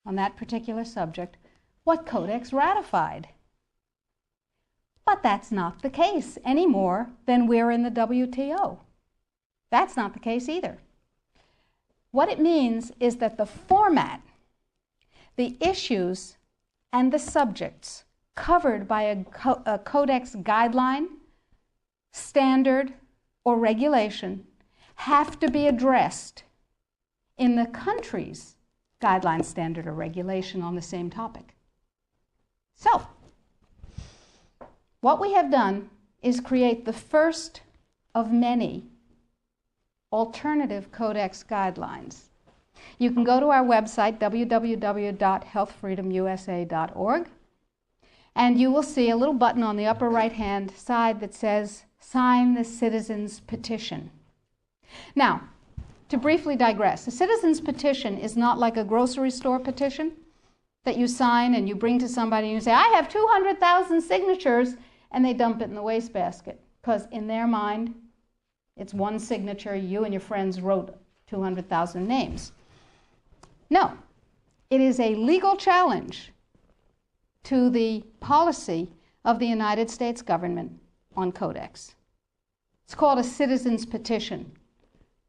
on that particular subject what Codex ratified. But that's not the case any more than we're in the WTO. That's not the case either. What it means is that the format, the issues, and the subjects covered by a Codex guideline, standard, or regulation have to be addressed in the country's guideline, standard, or regulation on the same topic. So, what we have done is create the first of many alternative Codex guidelines. You can go to our website, www.healthfreedomusa.org, and you will see a little button on the upper right-hand side that says, Sign the Citizens Petition. Now, to briefly digress, a citizen's petition is not like a grocery store petition that you sign and you bring to somebody and you say, I have 200,000 signatures, and they dump it in the wastebasket, because in their mind, it's one signature, you and your friends wrote 200,000 names. No, it is a legal challenge to the policy of the United States government on Codex. It's called a citizen's petition.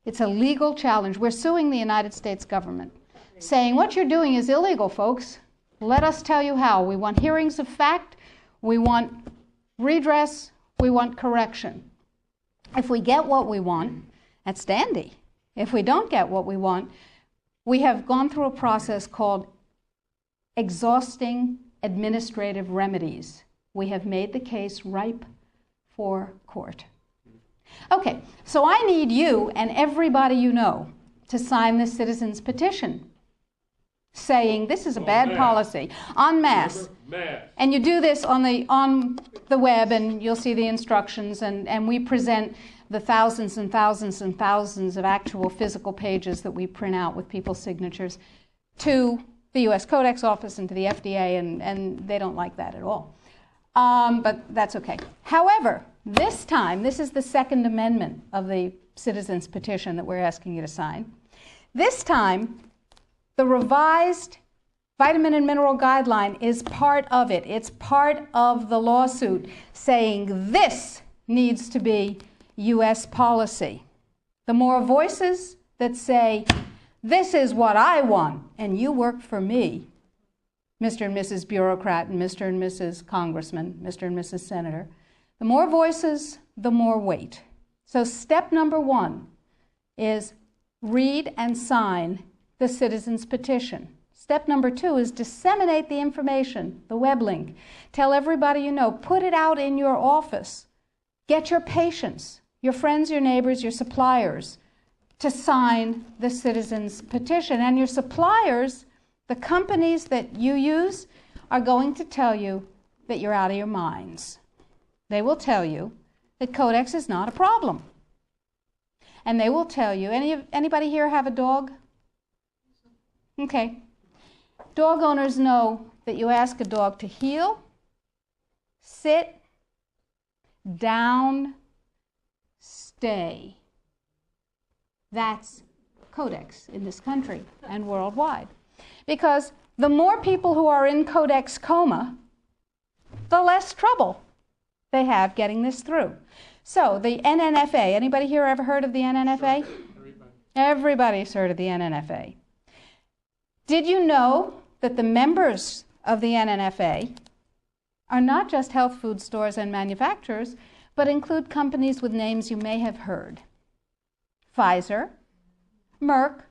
It's a legal challenge. We're suing the United States government, saying what you're doing is illegal, folks. Let us tell you how. We want hearings of fact. We want redress. We want correction. If we get what we want, that's dandy. If we don't get what we want, we have gone through a process called exhausting administrative remedies. We have made the case ripe for court. Okay, so I need you and everybody you know to sign this citizen's petition saying this is a bad policy, en masse. And you do this on the web, and you'll see the instructions, and we present the thousands and thousands and thousands of actual physical pages that we print out with people's signatures to the U.S. Codex Office and to the FDA, and they don't like that at all. But that's okay. However, this time, this is the Second Amendment of the Citizens Petition that we're asking you to sign. This time, the revised Vitamin and Mineral Guideline is part of it. It's part of the lawsuit saying this needs to be U.S. policy. The more voices that say, this is what I want, and you work for me, Mr. and Mrs. Bureaucrat and Mr. and Mrs. Congressman, Mr. and Mrs. Senator, the more voices, the more weight. So step number one is read and sign the citizen's petition. Step number two is disseminate the information, the web link. Tell everybody you know. Put it out in your office. Get your patients, your friends, your neighbors, your suppliers to sign the citizen's petition. And your suppliers, the companies that you use, are going to tell you that you're out of your minds. They will tell you that Codex is not a problem. And they will tell you, anybody here have a dog? Okay. Dog owners know that you ask a dog to heel, sit, down, stay. That's Codex in this country and worldwide. Because the more people who are in Codex coma, the less trouble they have getting this through. So the NNFA, anybody here ever heard of the NNFA? Everybody's heard of the NNFA. Did you know that the members of the NNFA are not just health food stores and manufacturers, but include companies with names you may have heard? Pfizer, Merck,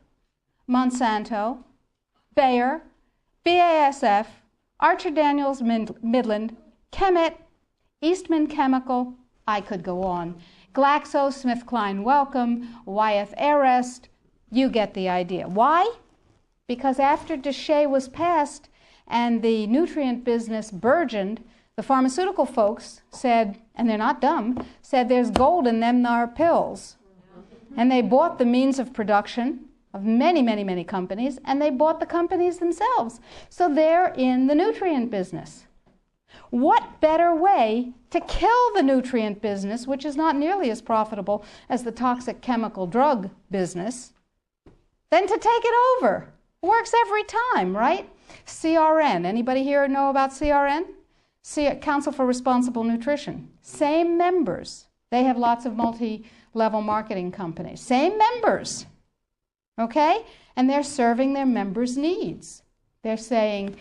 Monsanto, Bayer, BASF, Archer Daniels Midland, Chemet, Eastman Chemical, I could go on, GlaxoSmithKline Wellcome, Wyeth Arrest, you get the idea. Why? Because after DSHEA was passed and the nutrient business burgeoned, the pharmaceutical folks said, and they're not dumb, said there's gold in them thar pills. And they bought the means of production of many, many, many companies, and they bought the companies themselves. So they're in the nutrient business. What better way to kill the nutrient business, which is not nearly as profitable as the toxic chemical drug business, than to take it over Works every time, right? CRN. Anybody here know about CRN? Council for Responsible Nutrition. Same members. They have lots of multi-level marketing companies. Same members. Okay? And they're serving their members' needs. They're saying,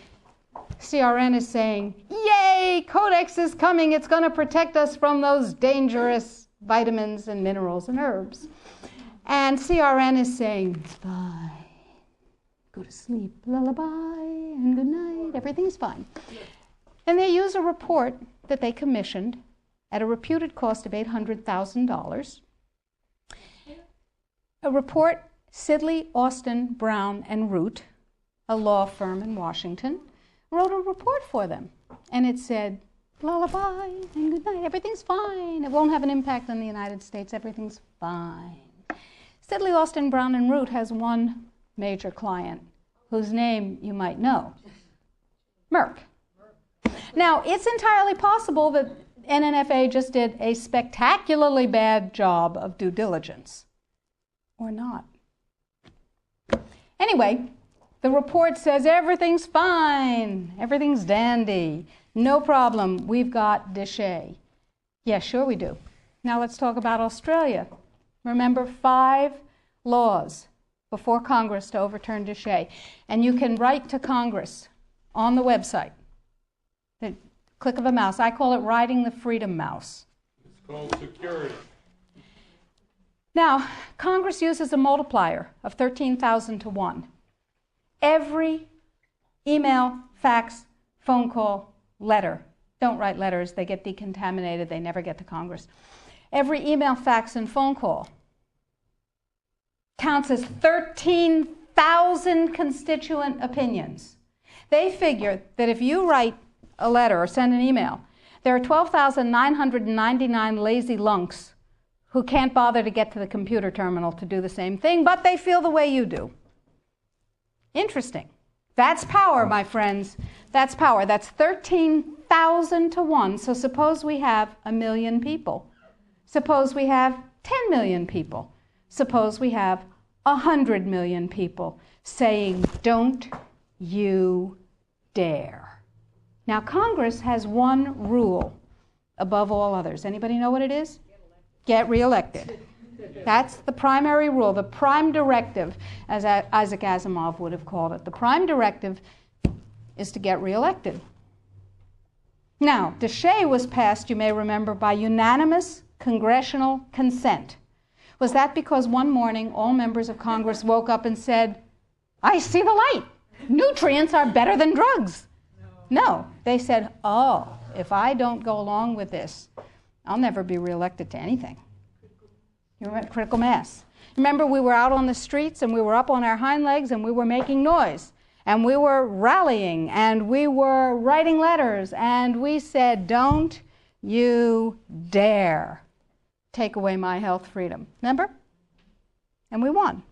CRN is saying, yay, Codex is coming. It's going to protect us from those dangerous vitamins and minerals and herbs. And CRN is saying, it's fine. Go to sleep, lullaby, and good night. Everything's fine. And they use a report that they commissioned at a reputed cost of $800,000. A report Sidley, Austin, Brown, and Root, a law firm in Washington, wrote a report for them. And it said, lullaby and good night. Everything's fine. It won't have an impact on the United States. Everything's fine. Sidley, Austin, Brown, and Root has one major client whose name you might know, Merck. Now, it's entirely possible that NNFA just did a spectacularly bad job of due diligence, or not. Anyway, the report says everything's fine, everything's dandy, no problem, we've got Deshay. Yeah, sure we do. Now let's talk about Australia. Remember, 5 laws before Congress to overturn Deshay. And you can write to Congress on the website. The click of a mouse. I call it riding the freedom mouse. It's called security. Now, Congress uses a multiplier of 13,000 to 1. Every email, fax, phone call, letter. Don't write letters. They get decontaminated. They never get to Congress. Every email, fax, and phone call counts as 13,000 constituent opinions. They figure that if you write a letter or send an email, there are 12,999 lazy lunks who can't bother to get to the computer terminal to do the same thing, but they feel the way you do. Interesting. That's power, my friends. That's power. That's 13,000 to 1. So suppose we have 1 million people. Suppose we have 10 million people. Suppose we have 100 million people saying, don't you dare. Now, Congress has one rule above all others. Anybody know what it is? Get reelected. That's the primary rule, the prime directive, as Isaac Asimov would have called it. The prime directive is to get reelected. Now, Deshay was passed, you may remember, by unanimous congressional consent. Was that because one morning all members of Congress woke up and said, I see the light. Nutrients are better than drugs. No, they said, oh, if I don't go along with this, I'll never be reelected to anything. You remember critical mass. Remember, we were out on the streets and we were up on our hind legs and we were making noise and we were rallying and we were writing letters and we said, don't you dare take away my health freedom. Remember? And we won.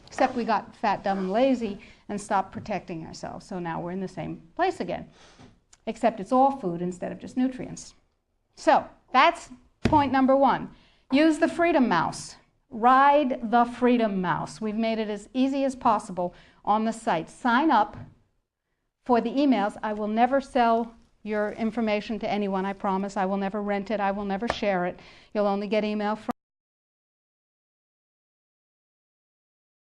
Except we got fat, dumb, and lazy and stopped protecting ourselves. So now we're in the same place again. Except it's all food instead of just nutrients. So that's point number 1. Use the freedom mouse. Ride the freedom mouse. We've made it as easy as possible on the site. Sign up for the emails. I will never sell your information to anyone, I promise. I will never rent it. I will never share it. You'll only get email from